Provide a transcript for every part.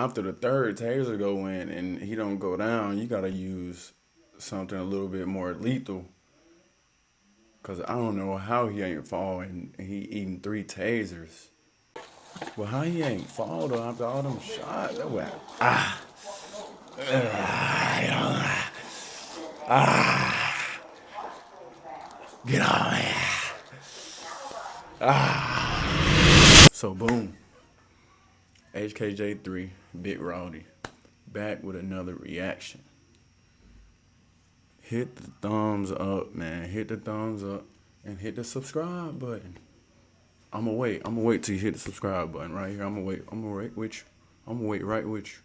after the third taser go in and he don't go down, you gotta use something a little bit more lethal. Cause I don't know how he ain't falling. He eating 3 tasers. Well, how he ain't fall though after all them shots? That was get on here. So boom, HKJ3, Big Rowdy, back with another reaction. Hit the thumbs up, man. Hit the thumbs up and hit the subscribe button. I'ma wait. I'ma wait till you hit the subscribe button right here. I'ma wait. I'ma wait with you. I'ma wait right with you.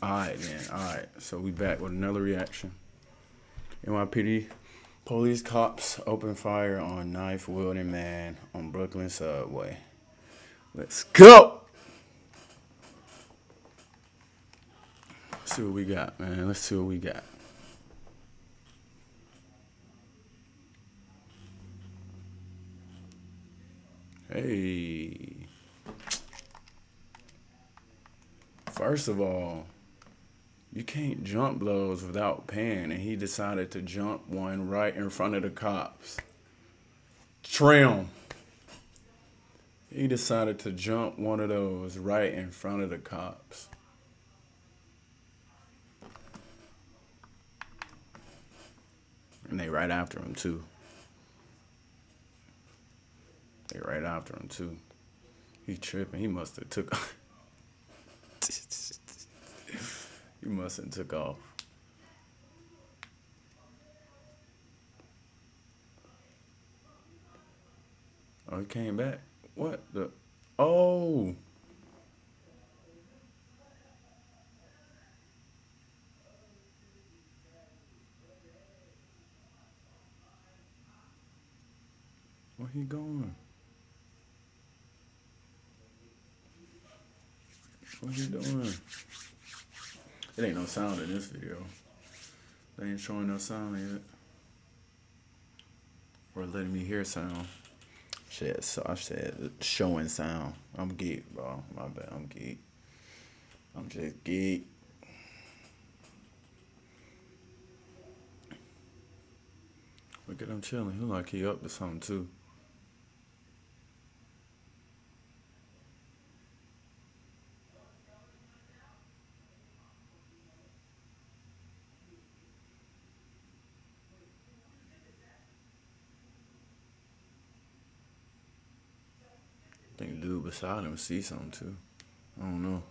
Alright then. Alright. So we back with another reaction. NYPD police cops open fire on knife-wielding man on Brooklyn subway. Let's go! Let's see what we got, man. Let's see what we got. Hey. First of all, you can't jump blows without paying, and he decided to jump one right in front of the cops. Trim. He decided to jump one of those right in front of the cops. And they right after him too. They right after him too. He tripping. He must have took He must have took off. Oh, he came back. What the? Oh. Where he going? What he doing? It ain't no sound in this video. They ain't showing no sound yet. Or letting me hear sound. Shit, so I said showing sound. I'm geek, bro. My bad, I'm geek. I'm just geek. Look at him chilling. He look like he up to something too. I think the dude beside him see something too. I don't know.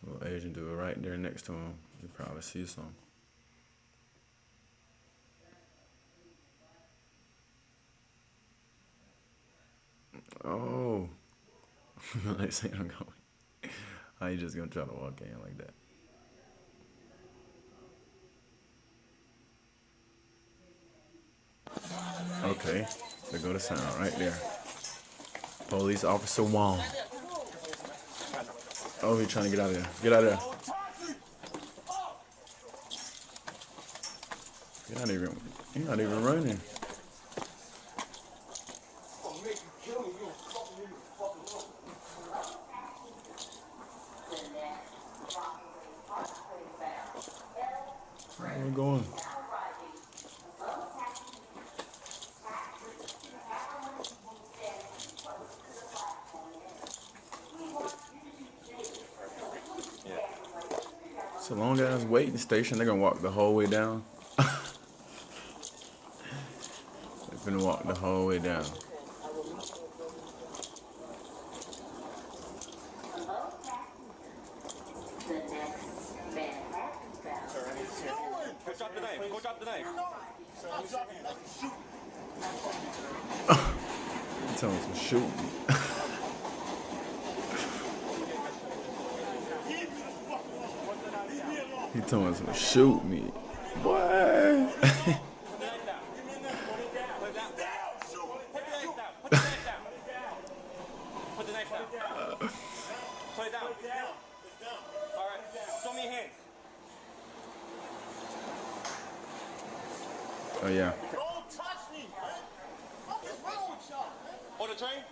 Little Asian dude right there next to him. You probably see something. Oh. They say I'm going. How you just gonna try to walk in like that? Okay. There go the sound right there. Police Officer Wong. Oh, he's trying to get out of there. Get out of there. You're not even running. Where are we going? It's a long ass waiting station. They're gonna walk the whole way down. They're gonna walk the whole way down. Go drop the knife. Go drop the knife. He telling us to shoot me. He telling us to shoot me. Boy. Put the knife down. Put it down. All right. Show me your hands. Oh yeah. Don't touch me, man. What is wrong with y'all, man? On the train?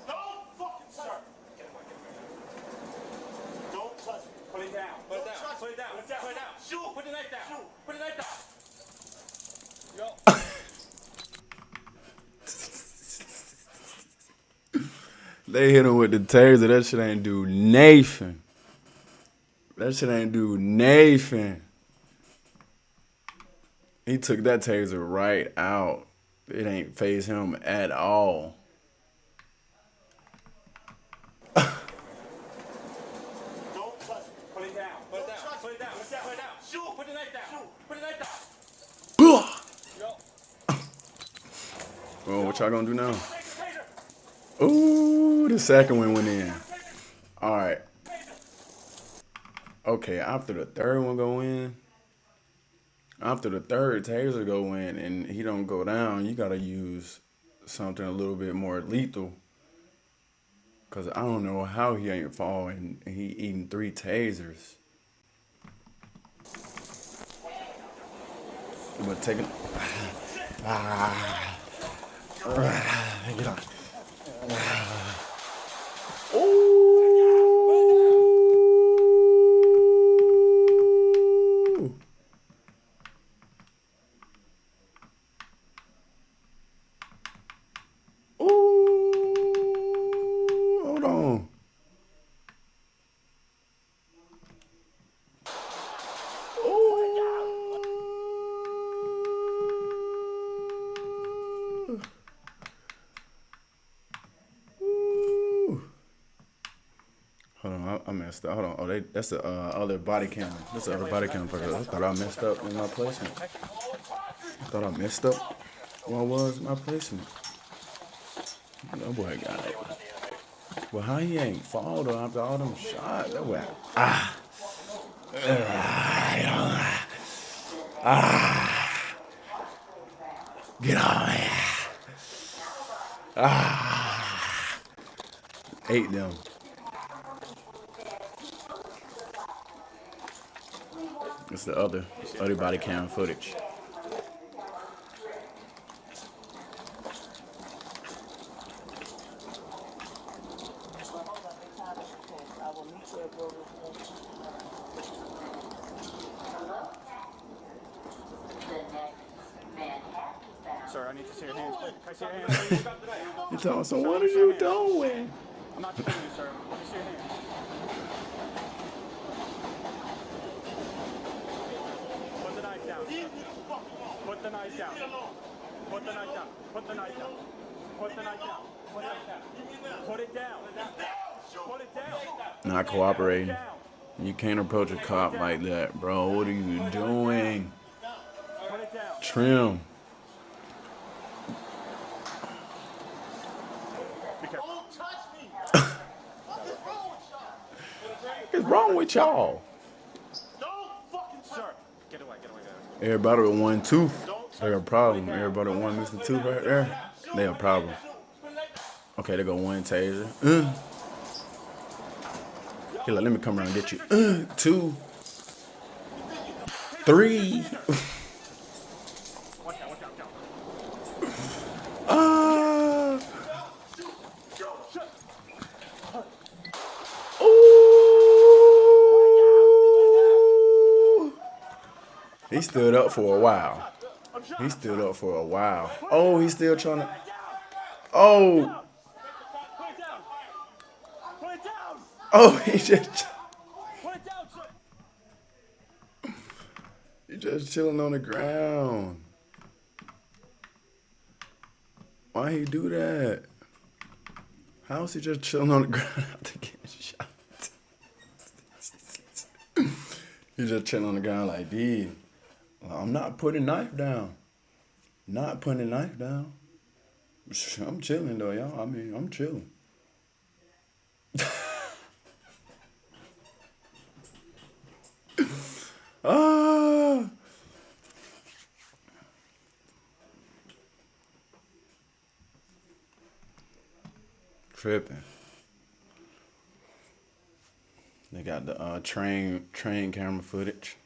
Don't fucking touch me. Don't touch me. Put it down. Put it down. touch Put it down. me. Put it down. Put it down. Shoot. Put the knife down. Shoot. Put the knife down. Yo. They hit him with the taser. That shit ain't do nothing. That shit ain't do nothing. He took that taser right out. It ain't phase him at all. Don't touch me. Put it down. Put it down. Put it down. Put it down. Put it down. Shoot. Put the knife down. Shoot. Put the knife down. Yo. Oh, what y'all gonna do now? Take the taser. Ooh, the second one went in. All right. Okay, after the third one go in, after the third taser go in and he don't go down, you gotta use something a little bit more lethal. Cause I don't know how he ain't falling and he eating 3 tasers. But taking get on. Ooh. Ooh. Hold on. Ooh. Ooh. Hold on, I messed up. Hold on. Oh, that's the other body cam. That's the other body cam. I thought I messed up in my placement. I thought I messed up what was my placement. That boy got it. Well, how he ain't fall though after all them shots? That boy. Get on here. Ate them. It's the other body cam footage. Sir, I need to see your hands. Can I see your hands? You talking, so what are you doing? I'm not killing you, sir. Let me see your hands. Put the knife down. Put the knife down. Put the knife down. Put the knife down. Put the knife down. Put it down. Put it down. Put it down. Not cooperating. You can't approach a cop like that, bro. What are you doing? Put it down. Trim. Don't touch me. What is wrong with y'all? What's wrong with y'all? Don't fucking touch me. Sir, get away, get away, get away. Everybody with one tooth, they got a problem. Everybody with one missing tooth right there, they have a problem. Okay, they go one taser. Here, let me come around and get you. 2, 3. Watch out, watch out, down. Ooh. He stood up for a while. He stood up for a while. Oh, he's still trying to. Oh. Put it down. Put it down. Oh, he just. Put it down, sir. He just chilling on the ground. Why he do that? How is he just chilling on the ground after getting shot? He just chilling on the ground like, dude, I'm not putting knife down. Not putting a knife down. I'm chilling though, y'all. I mean, I'm chilling. Ah. Tripping. They got the train camera footage.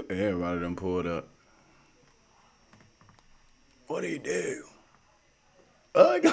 Everybody done pulled up. What'd he do? Ugly.